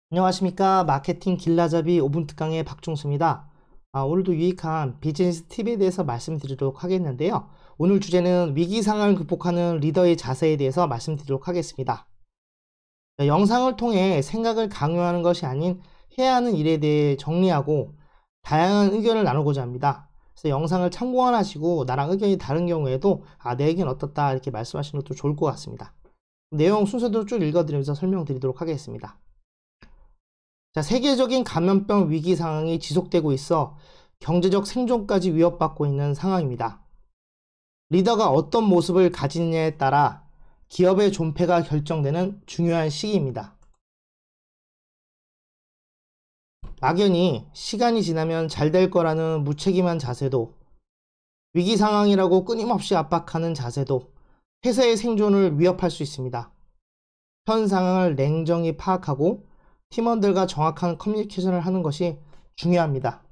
안녕하십니까. 마케팅 길라잡이 5분 특강의 박종수입니다. 오늘도 유익한 비즈니스 팁에 대해서 말씀드리도록 하겠는데요. 오늘 주제는 위기 상황을 극복하는 리더의 자세에 대해서 말씀드리도록 하겠습니다. 영상을 통해 생각을 강요하는 것이 아닌 해야 하는 일에 대해 정리하고 다양한 의견을 나누고자 합니다. 그래서 영상을 참고하시고 나랑 의견이 다른 경우에도 내 의견 어떻다 이렇게 말씀하시는 것도 좋을 것 같습니다. 내용 순서대로 쭉 읽어드리면서 설명드리도록 하겠습니다. 자, 세계적인 감염병 위기 상황이 지속되고 있어 경제적 생존까지 위협받고 있는 상황입니다. 리더가 어떤 모습을 가지느냐에 따라 기업의 존폐가 결정되는 중요한 시기입니다. 막연히 시간이 지나면 잘 될 거라는 무책임한 자세도, 위기 상황이라고 끊임없이 압박하는 자세도 회사의 생존을 위협할 수 있습니다. 현 상황을 냉정히 파악하고 팀원들과 정확한 커뮤니케이션을 하는 것이 중요합니다.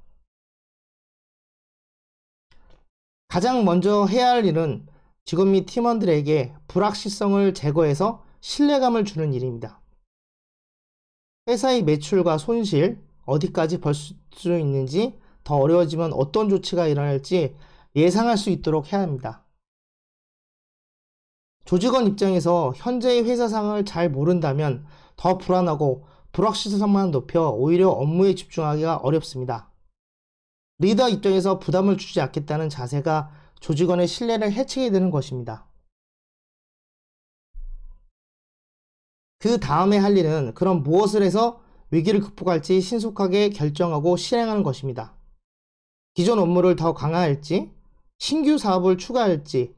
가장 먼저 해야 할 일은 직원 및 팀원들에게 불확실성을 제거해서 신뢰감을 주는 일입니다. 회사의 매출과 손실, 어디까지 벌 수 있는지, 더 어려워지면 어떤 조치가 일어날지 예상할 수 있도록 해야 합니다. 조직원 입장에서 현재의 회사 상황을 잘 모른다면 더 불안하고 불확실성만 높여 오히려 업무에 집중하기가 어렵습니다. 리더 입장에서 부담을 주지 않겠다는 자세가 조직원의 신뢰를 해치게 되는 것입니다. 그 다음에 할 일은 그럼 무엇을 해서 위기를 극복할지 신속하게 결정하고 실행하는 것입니다. 기존 업무를 더 강화할지, 신규 사업을 추가할지,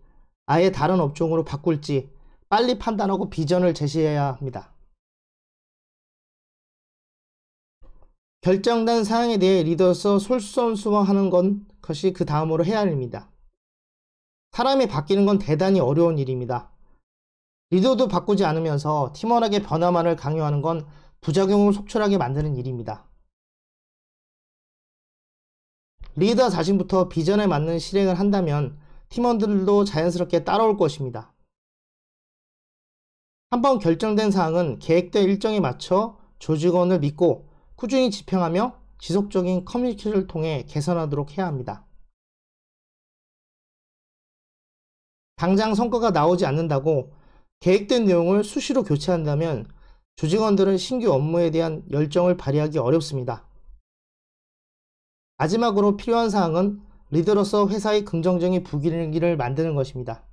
아예 다른 업종으로 바꿀지 빨리 판단하고 비전을 제시해야 합니다. 결정된 사항에 대해 리더로서 솔선수범하는 것이 그 다음으로 해야 할 일입니다. 사람이 바뀌는 건 대단히 어려운 일입니다. 리더도 바꾸지 않으면서 팀원에게 변화만을 강요하는 건 부작용을 속출하게 만드는 일입니다. 리더 자신부터 비전에 맞는 실행을 한다면 팀원들도 자연스럽게 따라올 것입니다. 한번 결정된 사항은 계획된 일정에 맞춰 조직원을 믿고 꾸준히 집행하며 지속적인 커뮤니케이션을 통해 개선하도록 해야 합니다. 당장 성과가 나오지 않는다고 계획된 내용을 수시로 교체한다면 조직원들은 신규 업무에 대한 열정을 발휘하기 어렵습니다. 마지막으로 필요한 사항은 리더로서 회사의 긍정적인 분위기를 만드는 것입니다.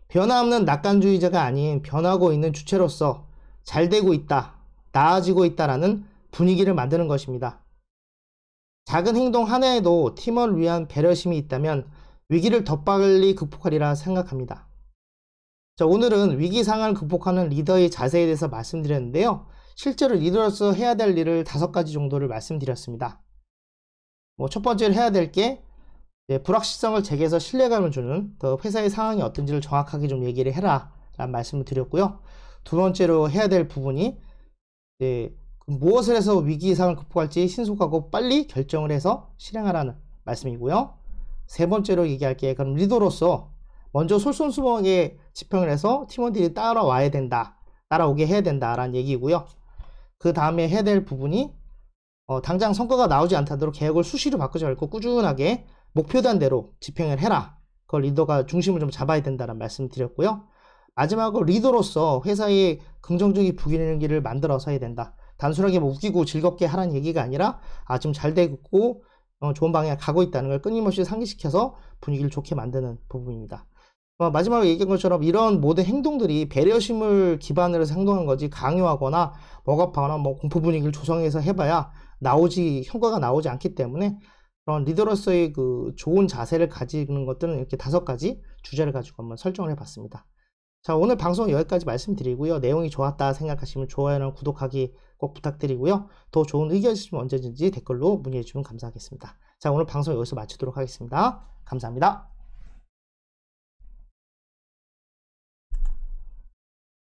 변화 없는 낙관주의자가 아닌 변하고 있는 주체로서 잘 되고 있다, 나아지고 있다라는 분위기를 만드는 것입니다. 작은 행동 하나에도 팀원을 위한 배려심이 있다면 위기를 더 빨리 극복하리라 생각합니다. 자, 오늘은 위기 상황을 극복하는 리더의 자세에 대해서 말씀드렸는데요. 실제로 리더로서 해야 될 일을 5가지 정도를 말씀드렸습니다. 첫 번째로 해야 될 게 불확실성을 제거해서 신뢰감을 주는 더 회사의 상황이 어떤지를 정확하게 좀 얘기를 해라 라는 말씀을 드렸고요. 두 번째로 해야 될 부분이 무엇을 해서 위기 상황을 극복할지 신속하고 빨리 결정을 해서 실행하라는 말씀이고요. 세 번째로 얘기할 게 그럼 리더로서 먼저 솔선수범하게 집행을 해서 팀원들이 따라와야 된다, 따라오게 해야 된다라는 얘기고요. 그 다음에 해야 될 부분이 당장 성과가 나오지 않도록 계획을 수시로 바꾸지 말고 꾸준하게 목표단대로 집행을 해라. 그걸 리더가 중심을 좀 잡아야 된다는 말씀을 드렸고요. 마지막으로 리더로서 회사의 긍정적인 분위기를 만들어서 해야 된다. 단순하게 웃기고 즐겁게 하라는 얘기가 아니라 지금 잘 되고 좋은 방향에 가고 있다는 걸 끊임없이 상기시켜서 분위기를 좋게 만드는 부분입니다. 마지막으로 얘기한 것처럼 이런 모든 행동들이 배려심을 기반으로 해서 행동한 거지 강요하거나 억압하거나 공포 분위기를 조성해서 해봐야 효과가 나오지 않기 때문에 그런 리더로서의 그 좋은 자세를 가지는 것들은 이렇게 5가지 주제를 가지고 한번 설정을 해봤습니다. 자, 오늘 방송 여기까지 말씀드리고요. 내용이 좋았다 생각하시면 좋아요랑 구독하기 꼭 부탁드리고요. 더 좋은 의견 있으시면 언제든지 댓글로 문의해 주시면 감사하겠습니다. 자, 오늘 방송 여기서 마치도록 하겠습니다. 감사합니다.